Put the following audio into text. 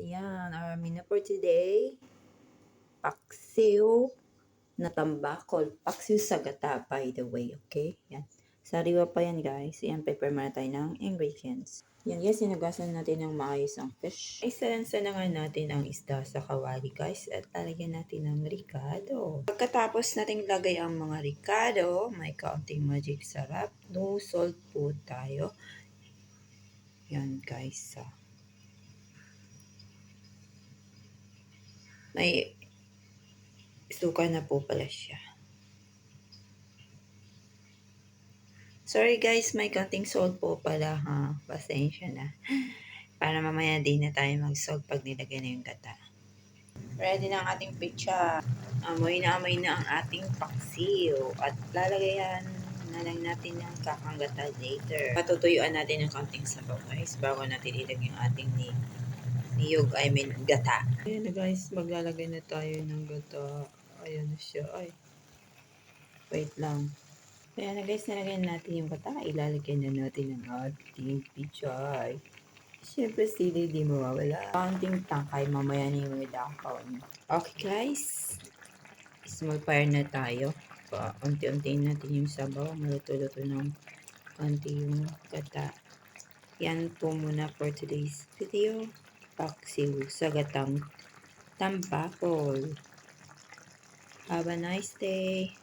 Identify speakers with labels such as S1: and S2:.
S1: Ayan, our menu for today. Paksiw na tambakol. Paksiw sa gata, by the way. Okay? Yan. Sariwa pa yan, guys. Yan, prepare muna tayo ng ingredients. Yan, guys. Sinugasan natin ng maayos ang fish. Isalansa na nga natin ang isda sa kawali, guys. At lalagyan natin ng ricado. Pagkatapos natin lagay ang mga ricado, may kaunting magic sarap. No salt po tayo. Yan, guys. May suka na po pala siya. Sorry guys, may konting salt po pala ha. Pasensya na. Para mamaya din na tayo mag-salt pag nilagay na yung gata. Ready na ang ating pizza. Amoy na ang ating paksiw. At lalagayan na lang natin ng kakang gata later. Patutuyuan natin ng konting sabaw guys bago natin ilagay yung ating niyog, gata. Ayan na guys, maglalagay na tayo ng gata. Ayan na siya. Ay, wait lang. Ayan na guys, nalagyan natin yung gata. Ilalagyan na natin ang ating pichay. Siyempre, sili di mawawala. Counting tangkay, mamaya na yung dakaw niya. Okay guys, small fire na tayo. Unti-untiin natin yung sabaw. Maluto-luto ng konti yung gata. Yan po muna for today's video. Paksiw sa gatang tambakol. Have a nice day.